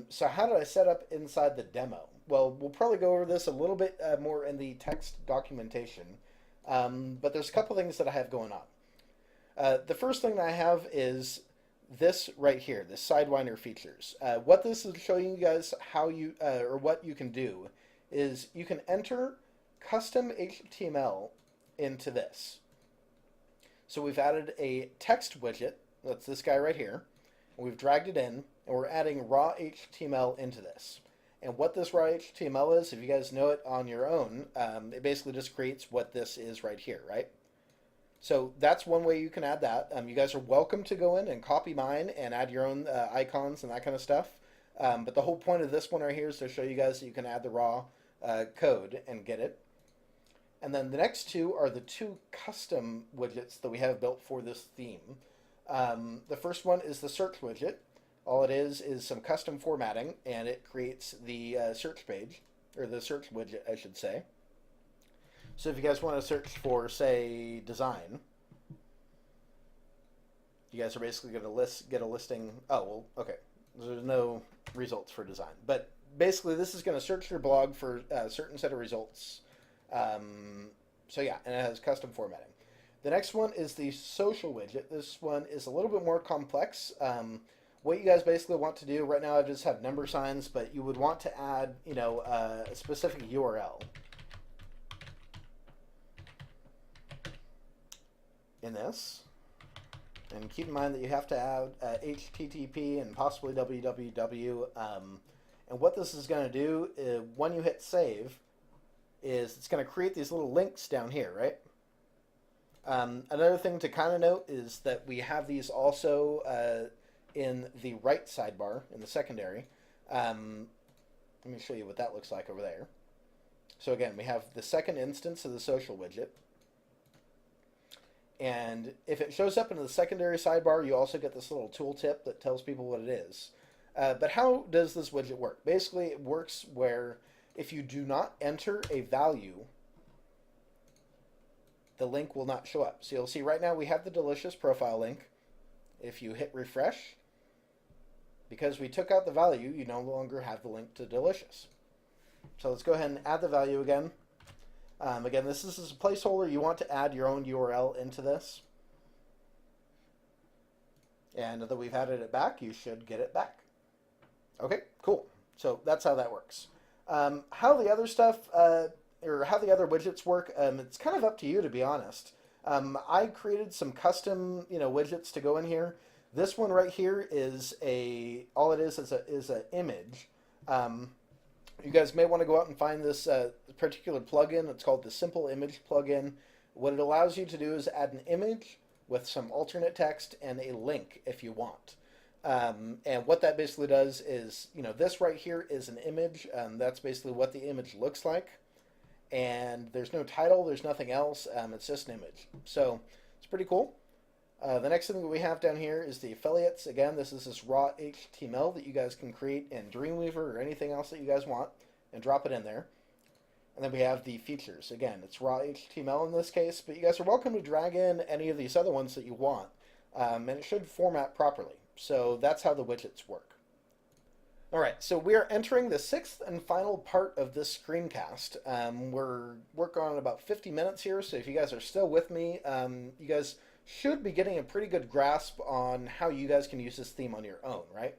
So how did I set up inside the demo? Well, we'll probably go over this a little bit more in the text documentation, but there's a couple things that I have going on. The first thing that I have is this right here, this SideWinder features. What this is showing you guys how you, or what you can do is you can enter custom HTML into this. So we've added a text widget, that's this guy right here, and we've dragged it in, and we're adding raw HTML into this. And what this raw HTML is, if you guys know it on your own, it basically just creates what this is right here, right? So that's one way you can add that. You guys are welcome to go in and copy mine and add your own icons and that kind of stuff. But the whole point of this one right here is to show you guys that you can add the raw code and get it. And then the next two are the two custom widgets that we have built for this theme. The first one is the search widget. All it is some custom formatting, and it creates the search page, or the search widget, I should say. So if you guys want to search for, say, design, you guys are basically going to get a listing. Oh, well, okay. There's no results for design. But basically, this is going to search your blog for a certain set of results. So yeah, and it has custom formatting. The next one is the social widget. This one is a little bit more complex. What you guys basically want to do, right now I just have number signs, but you would want to add, you know, a specific URL in this. And keep in mind that you have to add HTTP and possibly www. And what this is going to do, when you hit save, is it's going to create these little links down here, right? Another thing to kind of note is that we have these also in the right sidebar, in the secondary. Let me show you what that looks like over there. So again, we have the second instance of the social widget. And if it shows up in the secondary sidebar, you also get this little tooltip that tells people what it is. But how does this widget work? Basically, it works where if you do not enter a value, the link will not show up. So you'll see right now we have the delicious profile link. If you hit refresh, because we took out the value, you no longer have the link to delicious. So let's go ahead and add the value again. Again, this is a placeholder. You want to add your own URL into this. And now that we've added it back, you should get it back. Okay, cool. So that's how that works. How the other stuff, or how the other widgets work, it's kind of up to you, to be honest. I created some custom, widgets to go in here. This one right here is all it is an image. You guys may want to go out and find this particular plugin. It's called the Simple Image plugin. What it allows you to do is add an image with some alternate text and a link if you want. And what that basically does is, this right here is an image. That's basically what the image looks like. And there's no title, there's nothing else. It's just an image. So it's pretty cool. The next thing that we have down here is the affiliates. Again, this is this raw HTML that you guys can create in Dreamweaver or anything else that you guys want and drop it in there. And then we have the features. Again, it's raw HTML in this case, but you guys are welcome to drag in any of these other ones that you want. And it should format properly. So that's how the widgets work. All right, so we are entering the sixth and final part of this screencast. We're working on about 50 minutes here, so if you guys are still with me, you guys should be getting a pretty good grasp on how you guys can use this theme on your own, right?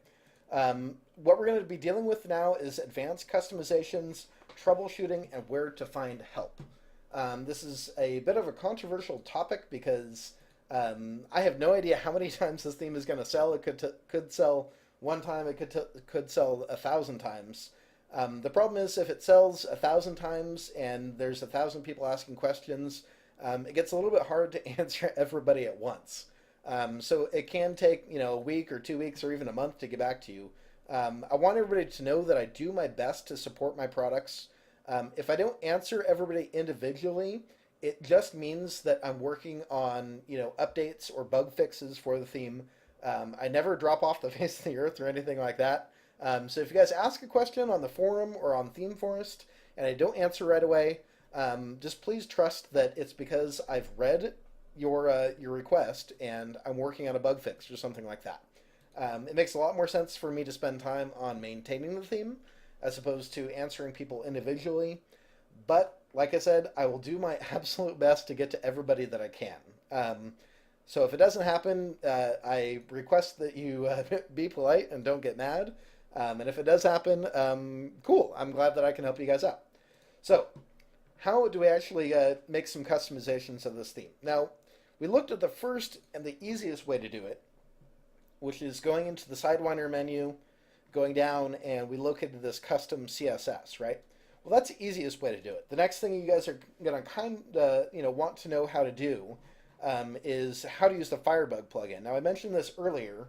What we're going to be dealing with now is advanced customizations, troubleshooting, and where to find help. This is a bit of a controversial topic because I have no idea how many times this theme is going to sell. It could sell one time, it could sell 1,000 times. The problem is if it sells 1,000 times and there's 1,000 people asking questions, it gets a little bit hard to answer everybody at once. So it can take a week or 2 weeks or even a month to get back to you. I want everybody to know that I do my best to support my products. If I don't answer everybody individually, it just means that I'm working on updates or bug fixes for the theme. I never drop off the face of the earth or anything like that. So if you guys ask a question on the forum or on ThemeForest and I don't answer right away, just please trust that it's because I've read your request and I'm working on a bug fix or something like that. It makes a lot more sense for me to spend time on maintaining the theme as opposed to answering people individually. But like I said, I will do my absolute best to get to everybody that I can. So if it doesn't happen, I request that you be polite and don't get mad. And if it does happen, cool. I'm glad that I can help you guys out. So how do we actually make some customizations of this theme? Now, we looked at the first and the easiest way to do it, which is going into the SideWinder menu, going down, and we located this custom CSS, right? Well, that's the easiest way to do it. The next thing you guys are going to want to know how to do is how to use the Firebug plugin. Now, I mentioned this earlier.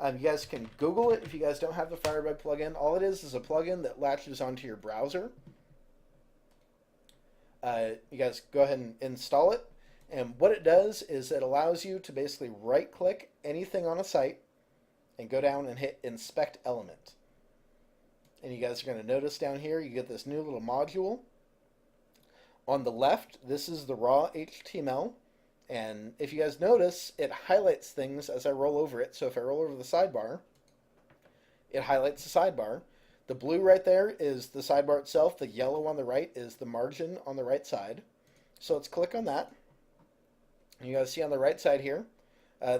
You guys can Google it if you guys don't have the Firebug plugin. All it is a plugin that latches onto your browser. You guys go ahead and install it. And what it does is it allows you to basically right-click anything on a site and go down and hit Inspect Element. And you guys are going to notice down here, you get this new little module. On the left, this is the raw HTML. And if you guys notice, it highlights things as I roll over it. So if I roll over the sidebar, it highlights the sidebar. The blue right there is the sidebar itself. The yellow on the right is the margin on the right side. So let's click on that. And you guys see on the right side here,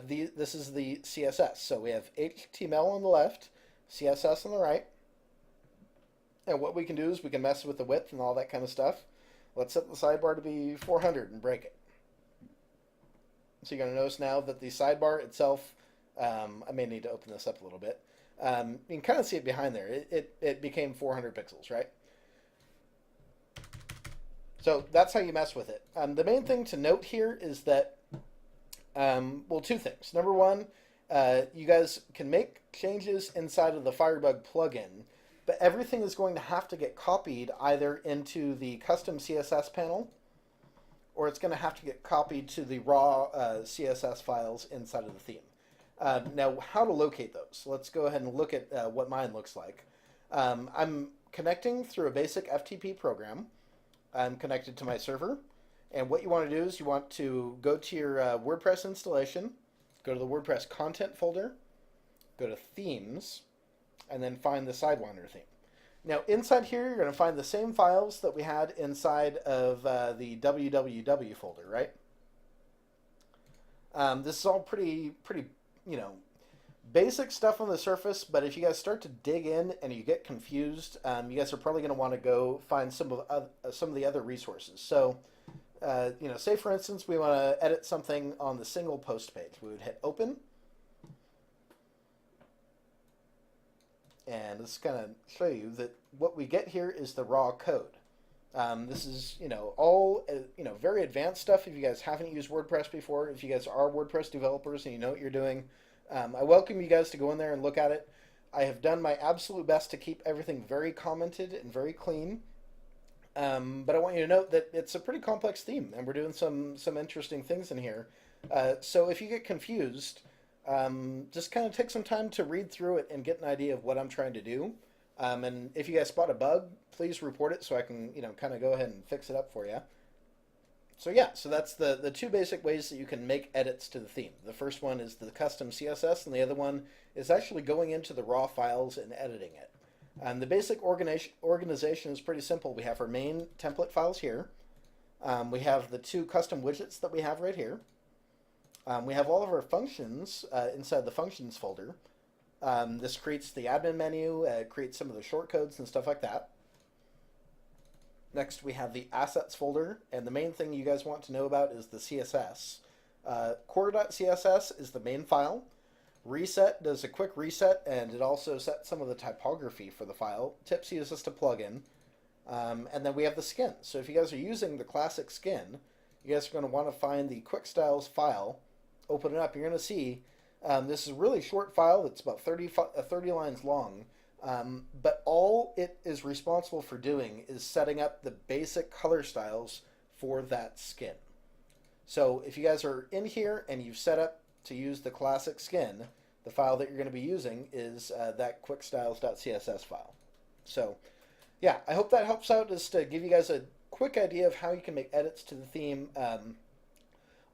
this is the CSS. So we have HTML on the left, CSS on the right. And what we can do is we can mess with the width and all that kind of stuff. Let's set the sidebar to be 400 and break it. So you're going to notice now that the sidebar itself, I may need to open this up a little bit. You can kind of see it behind there. It became 400 pixels, right? So that's how you mess with it. The main thing to note here is that, well, two things. Number one, you guys can make changes inside of the Firebug plugin, but everything is going to have to get copied either into the custom CSS panel or it's going to have to get copied to the raw CSS files inside of the theme. Now, how to locate those? So let's go ahead and look at what mine looks like. I'm connecting through a basic FTP program. I'm connected to my server. And what you want to do is you want to go to your WordPress installation, go to the WordPress content folder, go to themes, and then find the SideWinder theme. Now, inside here, you're going to find the same files that we had inside of the www folder, right? This is all pretty, basic stuff on the surface, but if you guys start to dig in and you get confused, you guys are probably going to want to go find some of the other resources. So, say for instance, we want to edit something on the single post page. We would hit Open. And this is going to show you that what we get here is the raw code. This is, all, very advanced stuff if you guys haven't used WordPress before. If you guys are WordPress developers and you know what you're doing, I welcome you guys to go in there and look at it. I have done my absolute best to keep everything very commented and very clean. But I want you to note that it's a pretty complex theme, and we're doing some interesting things in here. So if you get confused, just kind of take some time to read through it and get an idea of what I'm trying to do. And if you guys spot a bug, please report it so I can, kind of go ahead and fix it up for you. So yeah, so that's the two basic ways that you can make edits to the theme. The first one is the custom CSS, and the other one is actually going into the raw files and editing it. The basic organization is pretty simple. We have our main template files here. We have the two custom widgets that we have right here. We have all of our functions inside the functions folder. This creates the admin menu, creates some of the shortcodes and stuff like that. Next, we have the assets folder, and the main thing you guys want to know about is the CSS. Core.css is the main file. Reset does a quick reset, and it also sets some of the typography for the file. Tips is just a plugin. And then we have the skin. So if you guys are using the classic skin, you guys are going to want to find the quick styles file, open it up. You're going to see this is a really short file. It's about 30 lines long. But all it is responsible for doing is setting up the basic color styles for that skin. So if you guys are in here and you've set up to use the classic skin, the file that you're going to be using is that quickstyles.css file. So yeah, I hope that helps out, just to give you guys a quick idea of how you can make edits to the theme.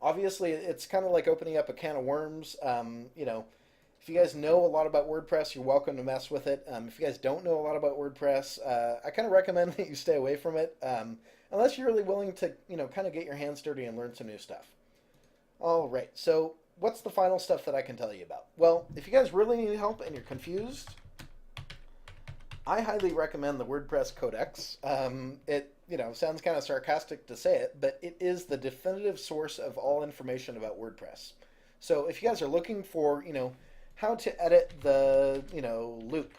Obviously, it's kind of like opening up a can of worms. If you guys know a lot about WordPress, you're welcome to mess with it. If you guys don't know a lot about WordPress, I kind of recommend that you stay away from it, unless you're really willing to, kind of get your hands dirty and learn some new stuff. All right, so what's the final stuff that I can tell you about? Well, if you guys really need help and you're confused, I highly recommend the WordPress Codex. It sounds kind of sarcastic to say it, but it is the definitive source of all information about WordPress. So if you guys are looking for, how to edit the, loop,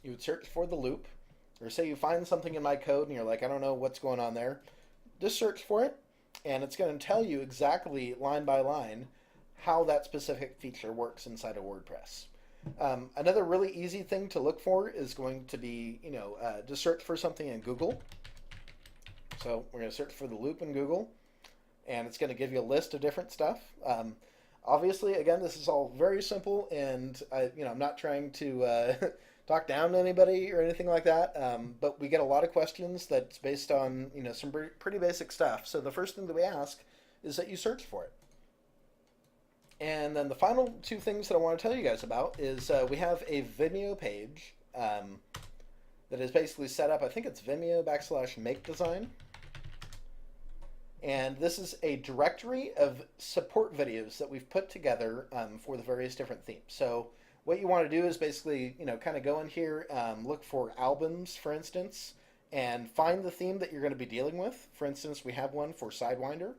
you would search for the loop, or say you find something in my code and you're like, I don't know what's going on there, just search for it, and it's going to tell you exactly line by line how that specific feature works inside of WordPress. Another really easy thing to look for is going to be, to search for something in Google. So we're going to search for the loop in Google, and it's going to give you a list of different stuff. Obviously, again, this is all very simple, and I'm not trying to talk down to anybody or anything like that. But we get a lot of questions that's based on some pretty basic stuff. So the first thing that we ask is that you search for it. And then the final two things that I want to tell you guys about is we have a Vimeo page that is basically set up. I think it's Vimeo/MakeDesign. And this is a directory of support videos that we've put together for the various different themes. So what you want to do is basically, kind of go in here, look for albums, for instance, and find the theme that you're going to be dealing with. For instance, we have one for SideWinder.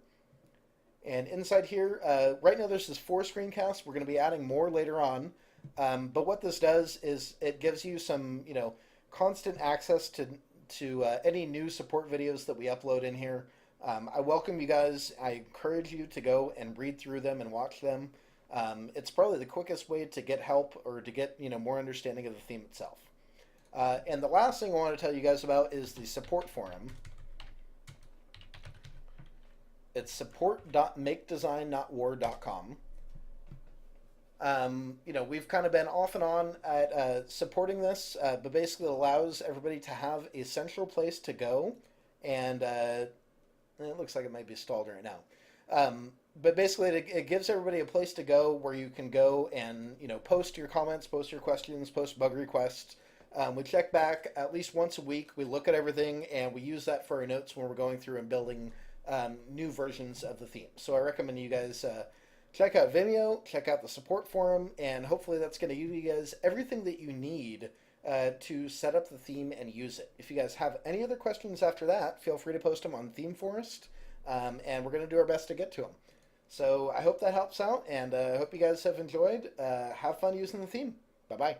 And inside here, right now there's this 4 screencasts. We're going to be adding more later on. But what this does is it gives you some, constant access to any new support videos that we upload in here. I welcome you guys. I encourage you to go and read through them and watch them. It's probably the quickest way to get help or to get more understanding of the theme itself. And the last thing I want to tell you guys about is the support forum. It's support.makedesign.war.com. We've kind of been off and on at supporting this, but basically it allows everybody to have a central place to go, and it looks like it might be stalled right now. But basically it gives everybody a place to go where you can go and post your comments, post your questions, post bug requests. We check back at least once a week. We look at everything, and we use that for our notes when we're going through and building new versions of the theme. So I recommend you guys check out Vimeo, check out the support forum, and hopefully that's going to give you guys everything that you need to set up the theme and use it. If you guys have any other questions after that, feel free to post them on ThemeForest, and we're going to do our best to get to them. So I hope that helps out, and I hope you guys have enjoyed. Have fun using the theme. Bye-bye.